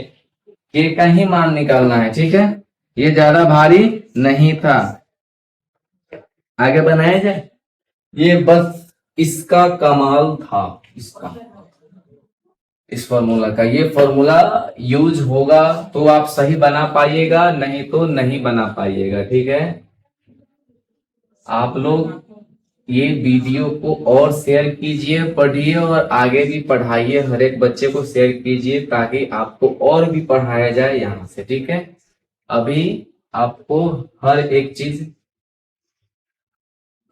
k का ही मान निकालना है, ठीक है, ये ज्यादा भारी नहीं था। आगे बनाया जाए, ये बस इसका कमाल था, इसका, इस फॉर्मूला का, ये फॉर्मूला यूज होगा तो आप सही बना पाइएगा, नहीं तो नहीं बना पाइएगा, ठीक है। आप लोग ये वीडियो को और शेयर कीजिए, पढ़िए, और आगे भी पढ़ाइए, हर एक बच्चे को शेयर कीजिए, ताकि आपको और भी पढ़ाया जाए यहाँ से, ठीक है। अभी आपको हर एक चीज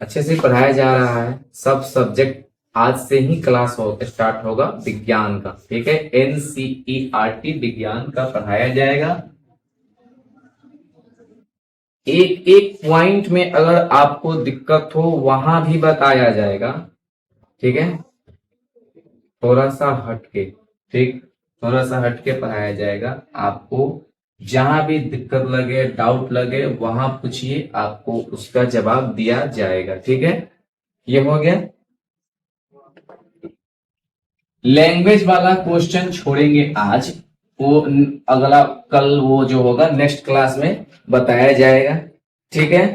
अच्छे से पढ़ाया जा रहा है, सब सब्जेक्ट आज से ही क्लास स्टार्ट होगा विज्ञान का, ठीक है। NCERT विज्ञान का पढ़ाया जाएगा। एक एक पॉइंट में अगर आपको दिक्कत हो वहां भी बताया जाएगा, ठीक है, थोड़ा सा हटके, ठीक, थोड़ा सा हटके पढ़ाया जाएगा। आपको जहां भी दिक्कत लगे, डाउट लगे, वहां पूछिए, आपको उसका जवाब दिया जाएगा, ठीक है। ये हो गया। लैंग्वेज वाला क्वेश्चन छोड़ेंगे आज, वो अगला कल वो जो होगा नेक्स्ट क्लास में बताया जाएगा, ठीक है।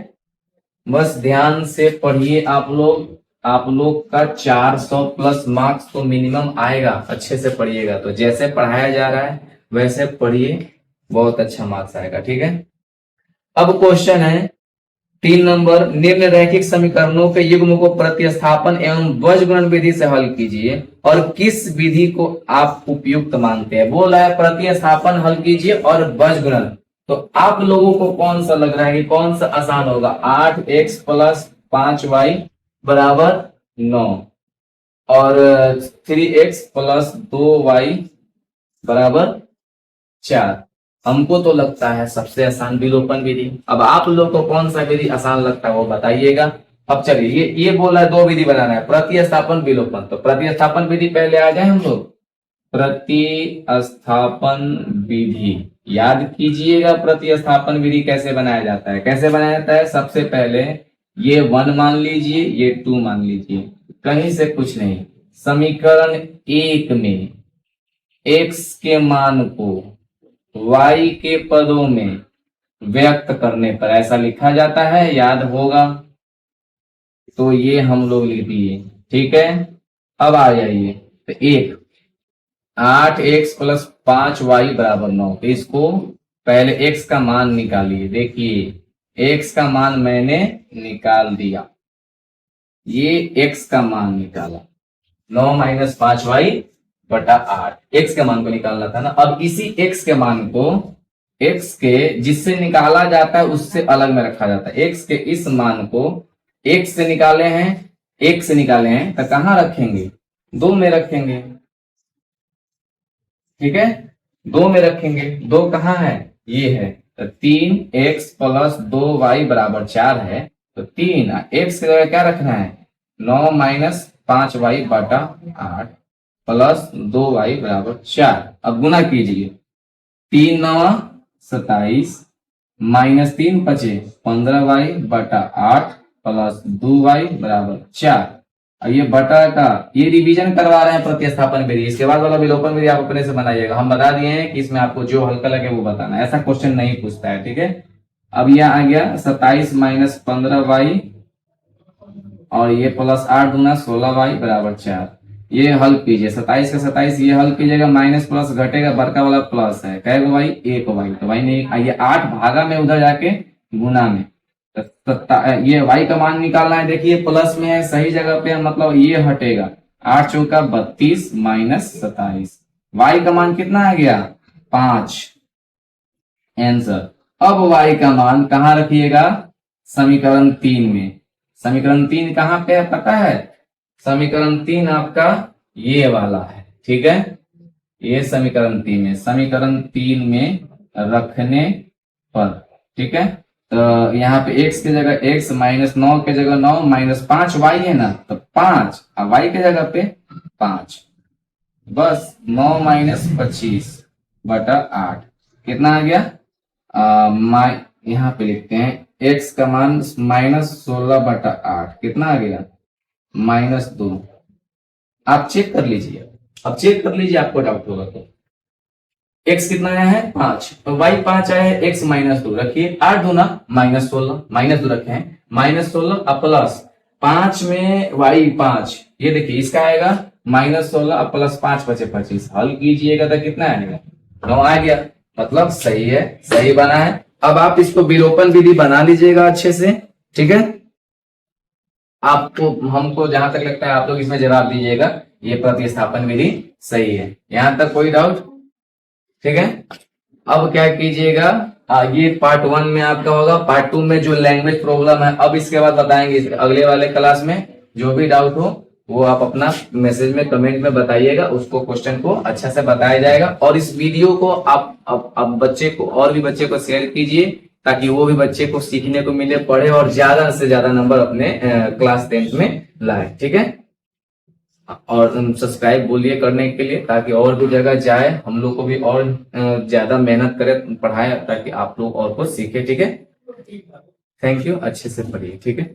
बस ध्यान से पढ़िए आप लोग, आप लोग का 400 प्लस मार्क्स तो मिनिमम आएगा, अच्छे से पढ़िएगा तो, जैसे पढ़ाया जा रहा है वैसे पढ़िए, बहुत अच्छा मार्क्स आएगा, ठीक है। अब क्वेश्चन है 3 नंबर, निम्न रैखिक समीकरणों के युग्म को प्रतिस्थापन एवं बीजगणन विधि से हल कीजिए और किस विधि को आप उपयुक्त मानते हैं। बोल रहा है प्रतिस्थापन हल कीजिए और बीजगणन, तो आप लोगों को कौन सा लग रहा है कि कौन सा आसान होगा। 8x प्लस 5y बराबर 9 और 3x प्लस 2y बराबर 4। हमको तो लगता है सबसे आसान विलोपन विधि। अब आप लोग को कौन सा विधि आसान लगता है वो बताइएगा। अब चलिए ये बोला है 2 विधि बनाना है, प्रतिस्थापन विलोपन। तो प्रतिस्थापन विधि पहले आ जाए हम लोग। प्रतिस्थापन विधि याद कीजिएगा। प्रतिस्थापन विधि कैसे बनाया जाता है, कैसे बनाया जाता है। सबसे पहले ये 1 मान लीजिए, ये 2 मान लीजिए, कहीं से कुछ नहीं। समीकरण 1 में x के मान को y के पदों में व्यक्त करने पर ऐसा लिखा जाता है, याद होगा। तो ये हम लोग लिख दिए, ठीक है। अब आ जाइए तो 8x प्लस 5y बराबर 9। तो इसको पहले x का मान निकालिए। देखिए x का मान मैंने निकाल दिया, ये x का मान निकाला 9 माइनस 5y बटा 8। x के मान को निकालना था ना। अब इसी x के मान को x के जिससे निकाला जाता है उससे अलग में रखा जाता है। x के इस मान को x से निकाले हैं, x से निकाले हैं तो कहां रखेंगे, 2 में रखेंगे, ठीक है। 2 में रखेंगे, 2 कहां है, ये है। तो 3x प्लस 2y बराबर 4 है। तो 3 x की जगह क्या रखना है, 9 माइनस 5y बटा 8 प्लस 2y बराबर 4। अब गुना कीजिए, 3 9 27 माइनस 3 5 15y बटा 8 प्लस 2y बराबर 4। अब ये बटा का ये रिवीजन करवा रहे हैं प्रतिस्थापन विधि। इसके बाद वाला विलोपन विधि आप अपने से बनाइएगा। हम बता दिए हैं कि इसमें आपको जो हल्का लगे वो बताना है, ऐसा क्वेश्चन नहीं पूछता है, ठीक है। अब यह आ गया 27 माइनस 15y और ये प्लस 8 दूना 16y बराबर 4। ये हल कीजिए, 27 का 27 ये हल कीजिएगा, माइनस प्लस घटेगा, बड़का वाला प्लस है, कहेगा भाई 1 वाई, तो भाई नहीं, ये 8 भागा में उधर जाके गुना में। ये y का मान निकालना है। देखिए प्लस में है, सही जगह पे, मतलब ये हटेगा, 8 चौका 32 माइनस 27, y का मान कितना आ गया 5 आंसर। अब y का मान कहां रखिएगा, समीकरण 3 में। समीकरण 3 कहां पे है पता है, समीकरण 3 आपका ये वाला है, ठीक है। ये समीकरण 3 है, समीकरण 3 में रखने पर, ठीक है। तो यहाँ पे x की जगह x माइनस 9 के जगह 9 माइनस 5 y है ना, तो 5 और y के जगह पे 5, बस 9 माइनस 25 बटा 8 कितना आ गया, यहाँ पे लिखते हैं x का मान माइनस 16 बटा 8 कितना आ गया माइनस 2। आप चेक कर लीजिए, अब चेक कर लीजिए, आपको डाउट होगा तो। x कितना आया है 5, तो y 5 आया है, x माइनस 2 रखिए, 8 दूना माइनस 16, माइनस 2 रखे हैं, माइनस 16 अब प्लस 5 में y 5, ये देखिए इसका आएगा माइनस 16 अब प्लस 5 बचे 25, हल कीजिएगा तो कितना आएगा 9 आ गया, मतलब सही है, सही बना है। अब आप इसको विलोपन विधि बना लीजिएगा अच्छे से, ठीक है। आपको हमको जहां तक लगता है आप लोग इसमें जवाब दीजिएगा, ये प्रतिस्थापन विधि सही है। यहां तक कोई डाउट, ठीक है। अब क्या कीजिएगा, ये पार्ट 1 में आपका होगा, पार्ट 2 में जो लैंग्वेज प्रॉब्लम है अब इसके बाद बताएंगे अगले वाले क्लास में। जो भी डाउट हो वो आप अपना मैसेज में कमेंट में बताइएगा, उसको क्वेश्चन को अच्छा से बताया जाएगा। और इस वीडियो को आप बच्चे को और भी बच्चे को शेयर कीजिए ताकि वो भी बच्चे को सीखने को मिले, पढ़े और ज्यादा से ज्यादा नंबर अपने क्लास 10th में लाए, ठीक है। और सब्सक्राइब बोलिए करने के लिए ताकि और भी जगह जाए, हम लोग को भी और ज्यादा मेहनत करें, पढ़ाए ताकि आप लोग और कुछ सीखे, ठीक है। थैंक यू, अच्छे से पढ़िए, ठीक है।